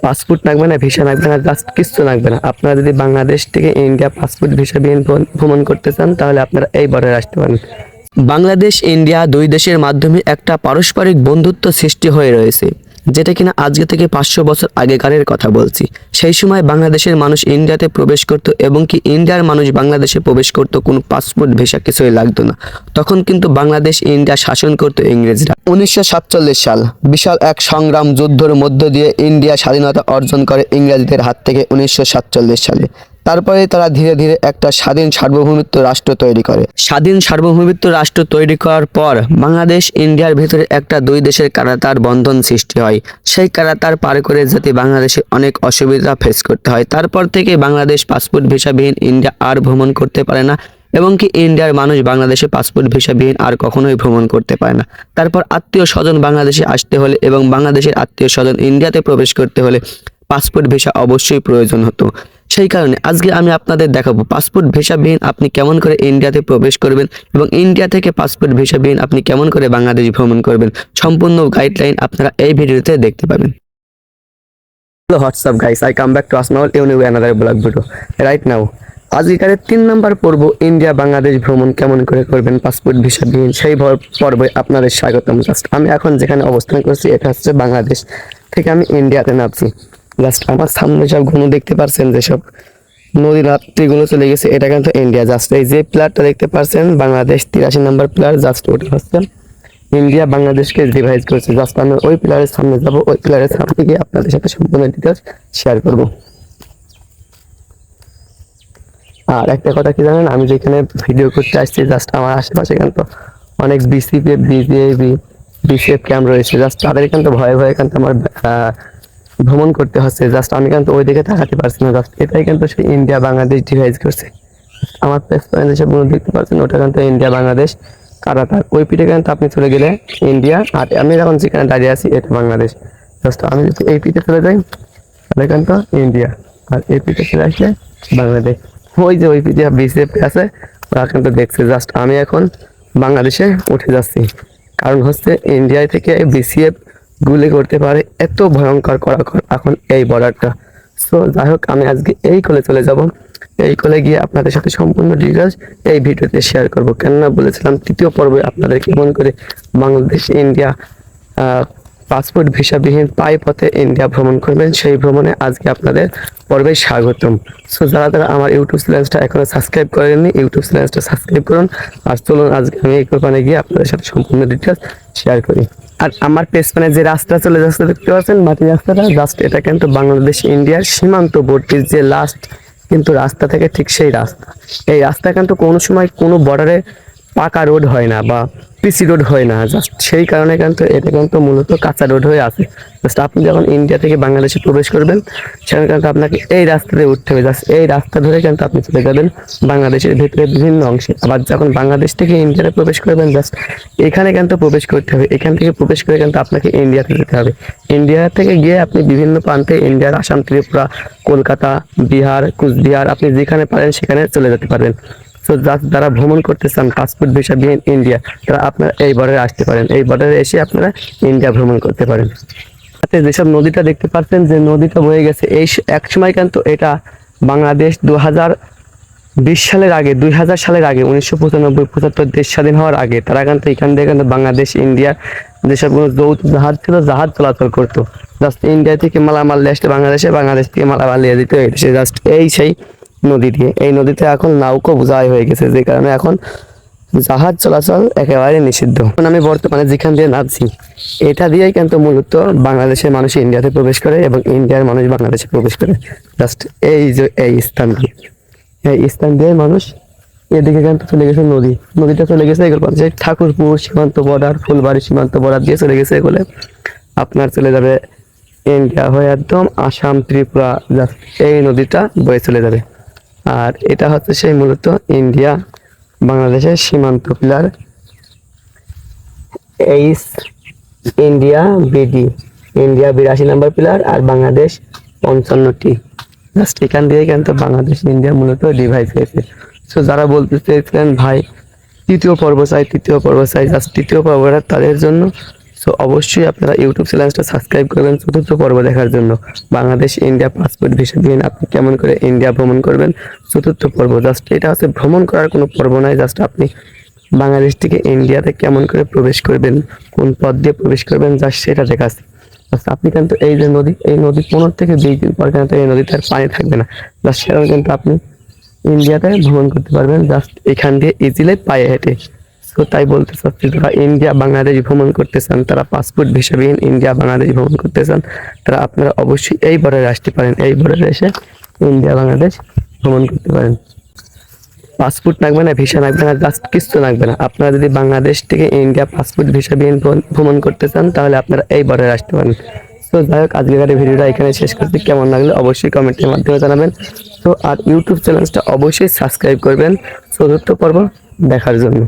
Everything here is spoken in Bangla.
পাসপোর্ট লাগবে না, ভিসা লাগবে না, জাস্ট কিচ্ছু লাগবে না। আপনারা যদি বাংলাদেশ থেকে ইন্ডিয়া পাসপোর্ট ভিসা বিহীন ভ্রমণ করতে চান তাহলে আপনারা এই বর্ডারে আসতে পারেন। বাংলাদেশ ইন্ডিয়া দুই দেশের মাধ্যমে একটা পারস্পরিক বন্ধুত্ব সৃষ্টি হয়ে রয়েছে, যেটা কিনা আজকে থেকে 500 বছর আগেকারের কথা বলছি। সেই সময় বাংলাদেশের মানুষ ইন্ডিয়াতে প্রবেশ করত এবং কি ইন্ডিয়ার মানুষ বাংলাদেশে প্রবেশ করত, কোনো পাসপোর্ট ভিসা কিছুই লাগতো না। তখন কিন্তু বাংলাদেশ ইন্ডিয়া শাসন করতো ইংরেজরা। 1947 সাল বিশাল এক সংগ্রাম যুদ্ধের মধ্য দিয়ে ইন্ডিয়া স্বাধীনতা অর্জন করে ইংরেজদের হাত থেকে 1947 সালে। তারপরে তারা ধীরে ধীরে একটা স্বাধীন সার্বভৌমিত্ব রাষ্ট্র তৈরি করে। স্বাধীন সার্বভৌমিত্ব রাষ্ট্র তৈরি করার পর বাংলাদেশ ইন্ডিয়ার ভিতরে একটা দুই দেশের কারাতার বন্ধন সৃষ্টি হয়। সেই কারাতার পার করে যেতে বাংলাদেশে অনেক অসুবিধা ফেস করতে হয়। তারপর থেকে বাংলাদেশ পাসপোর্ট ভিসাবিহীন ইন্ডিয়া আর ভ্রমণ করতে পারে না এবং কি ইন্ডিয়ার মানুষ বাংলাদেশে পাসপোর্ট ভিসাবিহীন আর কখনোই ভ্রমণ করতে পারে না। তারপর আত্মীয় স্বজন বাংলাদেশে আসতে হলে এবং বাংলাদেশের আত্মীয় স্বজন ইন্ডিয়াতে প্রবেশ করতে হলে পাসপোর্ট ভিসা অবশ্যই প্রয়োজন হতো। সেই কারণে আজকে আমি আপনাদের দেখাবো পাসপোর্ট ভিসাবিহীন আপনি কেমন করে ইন্ডিয়াতে প্রবেশ করবেন এবং ইন্ডিয়া থেকে পাসপোর্ট ভিসাবিহীন আপনি কেমন করে বাংলাদেশ ভ্রমণ করবেন। সম্পূর্ণ গাইডলাইন আপনারা এই ভিডিওতে দেখতে পাবেন। Hello WhatsApp guys, I come back to Asmaul you another blog video right now. আজকের 3 নাম্বার পর্ব, ইন্ডিয়া বাংলাদেশ ভ্রমণ কেমন করে করবেন পাসপোর্ট ভিসাবিহীন, সেই পর্বে আপনাদের স্বাগতম। জাস্ট আমি এখন যেখানে অবস্থান করছি এটা হচ্ছে বাংলাদেশ থেকে আমি ইন্ডিয়াতে নামছি। জাস্ট আমার সামনে সব ঘন দেখতে পাচ্ছেন, যেসব নদী রাত্রিগুলো চলে গেছে, এটা কিন্তু ইন্ডিয়া। জাস্ট এই যে প্লেয়ারটা দেখতে পাচ্ছেন বাংলাদেশ 83 নাম্বার প্লেয়ার, জাস্ট ওটা হচ্ছে ইন্ডিয়া বাংলাদেশকে ডিভাইড করেছে। জাস্ট আমি ওই প্লেয়ারের সামনে যাব, ওই প্লেয়ারের সামনে গিয়ে আপনাদের সাথে সম্পূর্ণ ডিটেলস শেয়ার করব। আর একটা কথা কি জানেন, আমি যেখানে ভিডিও করতে আসছি জাস্ট আমার আশেপাশে কিন্তু অনেক বিসিএফ বিজেপি বিসিএফ ক্যাম্প রয়েছে। জাস্ট তাদের কিন্তু ভয়ে ভয়ে কিন্তু আমার ভ্রমণ করতে হচ্ছে। জাস্ট আমি কিন্তু ওই দিকে তাকাতে পারছি না। জাস্ট এটাই কিন্তু সেই ইন্ডিয়া বাংলাদেশ ডিভাইড করছে। আমার যেসবগুলো দেখতে পাচ্ছেন ওটা কিন্তু ইন্ডিয়া বাংলাদেশ কারাতার। ওই পিঠে কিন্তু আপনি চলে গেলে ইন্ডিয়া, আর আমি এখন যেখানে দাঁড়িয়ে আছি এটা বাংলাদেশ। জাস্ট আমি যদি এই পিঠে চলে যাই তাহলে কিন্তু ইন্ডিয়া, আর এই পিঠে চলে আসলে বাংলাদেশ। ওই যে ওই পিঠে বিসিএফ আছে ওরা কিন্তু দেখছে। জাস্ট আমি এখন বাংলাদেশে উঠে যাচ্ছি, কারণ হচ্ছে ইন্ডিয়া থেকে বিসিএফ গুলি করতে পারে, এত ভয়ঙ্কর করাকর এখন এই বর্ডারটা। সো যাই হোক, আমি আজকে এই কোলে চলে যাব। এই কোলে গিয়ে আপনাদের সাথে সম্পূর্ণ ডিটেলস এই ভিডিওতে শেয়ার করব। কেননা বলেছিলাম তৃতীয় পর্বে আপনাদের কেমন করে বাংলাদেশ ইন্ডিয়া পাসপোর্ট ভিসাবিহীন পাই পথে ইন্ডিয়া ভ্রমণ করবেন, সেই ভ্রমণে আজকে আপনাদের পর্বে স্বাগতম। সো যারা যারা আমার ইউটিউব চ্যানেলটা এখনো সাবস্ক্রাইব করেননি, ইউটিউব চ্যানেলটা সাবস্ক্রাইব করুন। আর চলুন আজকে আমি এই কোরবানে গিয়ে আপনাদের সাথে সম্পূর্ণ ডিটেলস শেয়ার করি। আর আমার পেছনে যে রাস্তা চলে যাচ্ছে দেখতে পাচ্ছেন, মাটি রাস্তাটা, জাস্ট এটা কিন্তু বাংলাদেশ ইন্ডিয়ার সীমান্তবর্তী যে লাস্ট কিন্তু রাস্তা থেকে ঠিক সেই রাস্তা। এই রাস্তা কিন্তু কোনো সময় কোনো বর্ডারে পাকা রোড হয় না বা পিসি রোড হয় না। জাস্ট সেই কারণে কিন্তু এটা কিন্তু মূলত কাঁচা রোড হয়ে আছে। জাস্ট আপনি যখন ইন্ডিয়া থেকে বাংলাদেশে প্রবেশ করবেন সেখানে কিন্তু আপনাকে এই রাস্তাতে উঠতে হবে। জাস্ট এই রাস্তা ধরে কিন্তু আপনি চলে যাবেন বাংলাদেশের ভিতরে বিভিন্ন অংশে। আবার যখন বাংলাদেশ থেকে ইন্ডিয়াতে প্রবেশ করবেন জাস্ট এখানে কিন্তু প্রবেশ করতে হবে। এখান থেকে প্রবেশ করে কিন্তু আপনাকে ইন্ডিয়াতে যেতে হবে। ইন্ডিয়া থেকে গিয়ে আপনি বিভিন্ন প্রান্তে ইন্ডিয়ার আসাম, ত্রিপুরা, কলকাতা, বিহার, কুচবিহার আপনি যেখানে পারেন সেখানে চলে যেতে পারবেন। তো যারা ভ্রমণ করতে চান পাসপোর্ট ভিসাবিহীন ইন্ডিয়া, তারা আপনারা এই বর্ডারে আসতে পারেন। এই বর্ডারে এসে আপনারা ইন্ডিয়া ভ্রমণ করতে পারেন। সাথে যেসব নদীটা দেখতে পাচ্ছেন, যে নদীটা বয়ে গেছে, এই এক সময় কিন্তু এটা বাংলাদেশ 2020 সালের আগে, 2000 সালের আগে, 1995-75 দেশ স্বাধীন হওয়ার আগে তারা কিন্তু এখান থেকে কিন্তু বাংলাদেশ ইন্ডিয়া যেসবগুলো যৌথ জাহাজ ছিল, জাহাজ চলাচল করতো। জাস্ট ইন্ডিয়া থেকে মালামাল নিয়ে আসতে বাংলাদেশে, বাংলাদেশ থেকে মালামাল নিয়ে দিতে এসে জাস্ট এই সেই নদী দিয়ে। এই নদীতে এখন নৌকো বোঝাই হয়ে গেছে, যে কারণে এখন জাহাজ চলাচল একেবারে নিষিদ্ধ। এখন আমি বর্তমানে যেখান দিয়ে নামছি এটা দিয়েই কিন্তু মূলত বাংলাদেশের মানুষ ইন্ডিয়াতে প্রবেশ করে এবং ইন্ডিয়ার মানুষ বাংলাদেশে প্রবেশ করে। জাস্ট এই যে এই স্থান দিয়ে, এই স্থান দিয়ে মানুষ এদিকে কিন্তু চলে গেছে নদী, নদীটা চলে গেছে এগুলো যে ঠাকুরপুর সীমান্ত বর্ডার, ফুলবাড়ি সীমান্ত বর্ডার দিয়ে চলে গেছে এগুলো। আপনার চলে যাবে ইন্ডিয়া হয়ে একদম আসাম, ত্রিপুরা, জাস্ট এই নদীটা বয়ে চলে যাবে। আর এটা হচ্ছে সেই মূলত ইন্ডিয়া বাংলাদেশের সীমান্ত pillar, H India BD, India 82 number pillar আর বাংলাদেশ 55টি। জাস্ট এখান দিয়ে কিন্তু বাংলাদেশ ইন্ডিয়া মূলত ডিভাইড হয়েছে। সো যারা বলতে চেয়েছিলেন ভাই তৃতীয় পর্ব চাই, তৃতীয় পর্ব চাই, জাস্ট তৃতীয় পর্বটা তাদের জন্য। সো সো অবশ্যই আপনারা ইউটিউব চ্যানেলটা সাবস্ক্রাইব করবেন চতুর্থ পর্ব দেখার জন্য। বাংলাদেশ ইন্ডিয়া পাসপোর্ট ভিসা দিয়ে আপনি কেমন করে ইন্ডিয়া ভ্রমণ করবেন চতুর্থ পর্ব। জাস্ট এটা হচ্ছে ভ্রমণ করার কোনো পর্ব নয়, জাস্ট আপনি বাংলাদেশ থেকে ইন্ডিয়াতে কেমন করে প্রবেশ করবেন, কোন পথ দিয়ে প্রবেশ করবেন, জাস্ট সেটা দেখাচ্ছি। আপনি কিন্তু এই যে নদী, এই নদী 15 থেকে 20 দিন পর কিন্তু এই নদীতে আর পানি থাকবে না, জাস্ট সেটা কিন্তু আপনি ইন্ডিয়াতে ভ্রমণ করতে পারবেন জাস্ট এখান দিয়ে ইজিলি পায়ে হেঁটে। তো তাই বলতে চাচ্ছি, যারা ইন্ডিয়া বাংলাদেশ ভ্রমণ করতে চান, তারা পাসপোর্ট ভিসাবিহীন ইন্ডিয়া বাংলাদেশ ভ্রমণ করতে চান, তারা আপনারা অবশ্যই এই বর্ডারে আসতে পারেন। এই বর্ডারে এসে ইন্ডিয়া বাংলাদেশ ভ্রমণ করতে পারেন। পাসপোর্ট লাগবে না, ভিসা লাগবে না, জাস্ট কিছু লাগবে না। আপনারা যদি বাংলাদেশ থেকে ইন্ডিয়া পাসপোর্ট ভিসাবিহীন ভ্রমণ করতে চান, তাহলে আপনারা এই বর্ডারে আসতে পারেন। তো যাই হোক, আজকের এই ভিডিওটা এখানে শেষ করতে, কেমন লাগলো অবশ্যই কমেন্টের মাধ্যমে জানাবেন। তো আর ইউটিউব চ্যানেলটা অবশ্যই সাবস্ক্রাইব করবেন চতুর্থ পর্ব দেখার জন্য।